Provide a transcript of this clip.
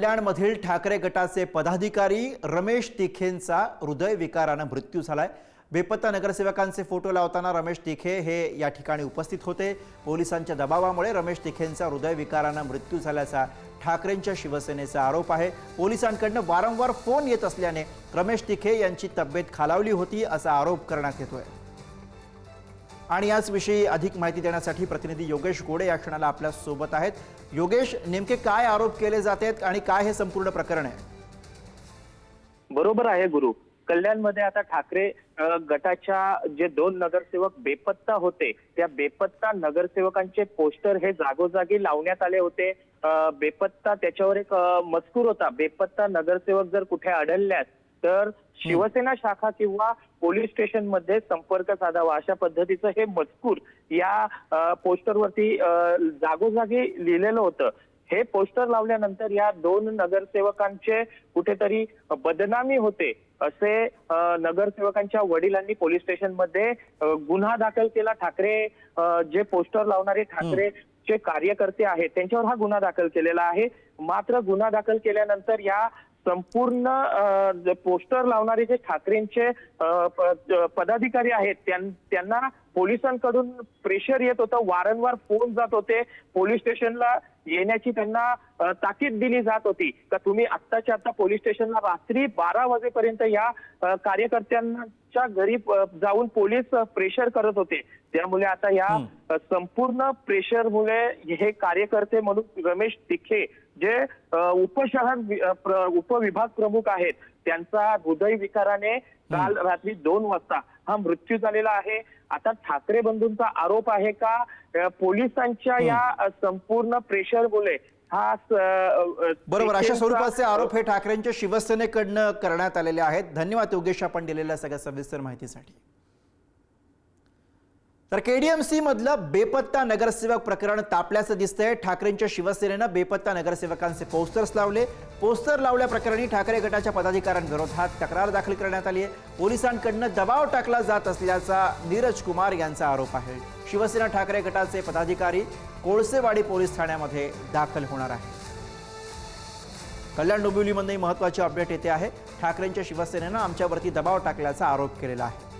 कल्याणमधील ठाकरे गटाचे पदाधिकारी रमेश तिखेंचा हृदयविकाराने मृत्यू झालाय। बेपत्ता नगरसेवकांचे फोटो लावताना रमेश तिखे हे या ठिकाणी उपस्थित होते। पोलिसांच्या दबावामुळे रमेश तिखेंचा हृदयविकाराने मृत्यू झाल्याचा ठाकरेंच्या शिवसेनेचा आरोप आहे। पोलिसांकडून वारंवार फोन येत असल्याने रमेश तिखे यांची तब्येत खालावली होती असा आरोप करण्यात येतोय। आणि याच विषयी अधिक माहिती देण्यासाठी प्रतिनिधी योगेश गोडे या क्षणाला आपल्या सोबत आहेत। योगेश, नेमके काय आरोप केले जातात आणि काय हे संपूर्ण प्रकरण आहे? बरोबर आहे गुरु। कल्याणमध्ये आता ठाकरे गटाच्या जे 2 नगरसेवक बेपत्ता होते, त्या बेपत्ता नगरसेवकांचे पोस्टर हे जागोजागी लावण्यात आले होते। बेपत्ता त्याच्यावर एक मजकूर होता, बेपत्ता नगरसेवक जर कुठे आढळल्यास तर शिवसेना शाखा किंवा पोलीस स्टेशन मध्ये संपर्क साधावा, अशा पद्धतीचं हे मजकूर या पोस्टरवरती जागोजागी लिहिलेलं होतं। हे पोस्टर लावल्यानंतर या 2 नगरसेवकांचे कुठेतरी बदनामी होते असे नगरसेवकांच्या वडिलांनी पोलीस स्टेशन मध्ये गुन्हा दाखल केला। ठाकरे जे पोस्टर लावणारे ठाकरेचे कार्यकर्ते आहेत त्यांच्यावर हा गुन्हा दाखल केलेला आहे। मात्र गुन्हा दाखल केल्यानंतर या संपूर्ण पोस्टर लावणारे जे ठाकरेंचे पदाधिकारी आहेत त्यांना पोलिसांकडून प्रेशर येत होतं, वारंवार फोन जात होते। पोलीस स्टेशनला येण्याची त्यांना ताकीद दिली जात होती का तुम्ही आत्ताच्या आत्ता पोलीस स्टेशनला रात्री 12 वाजेपर्यंत या कार्यकर्त्यांच्या घरी जाऊन पोलीस प्रेशर करत होते। त्यामुळे आता या संपूर्ण प्रेशरमुळे हे कार्यकर्ते म्हणून रमेश तिखे जे उपविभाग प्रमुख आहेत त्यांचा हृदयविकाराने काल रात्री 2 वाजता हा मृत्यू झालेला आहे। आता ठाकरे बंधूंचा आरोप आहे का पोलिसांच्या या संपूर्ण प्रेशरमुळे हा बरोबर अशा स्वरूपाचे आरोप हे ठाकरेंच्या शिवसेनेकडून करण्यात आलेले आहेत। धन्यवाद योगेश आपण दिलेल्या सगळ्या सविस्तर माहितीसाठी। तर केडीएमसी मधलं बेपत्ता नगरसेवक प्रकरण तापल्याचं दिसतंय। ठाकरेंच्या शिवसेनेनं बेपत्ता नगरसेवकांचे पोस्टर्स लावले। पोस्टर लावल्याप्रकरणी ठाकरे गटाच्या पदाधिकाऱ्यांविरोधात तक्रार दाखल करण्यात आली आहे। पोलिसांकडून दबाव टाकला जात असल्याचा नीरज कुमार यांचा आरोप आहे। शिवसेना ठाकरे गटाचे पदाधिकारी कोळसेवाडी पोलीस ठाण्यामध्ये दाखल होणार आहे। कल्याण डोंबिवलीमध्ये महत्त्वाची अपडेट येते आहे। ठाकरेंच्या शिवसेनेनं आमच्यावरती दबाव टाकल्याचा आरोप केलेला आहे।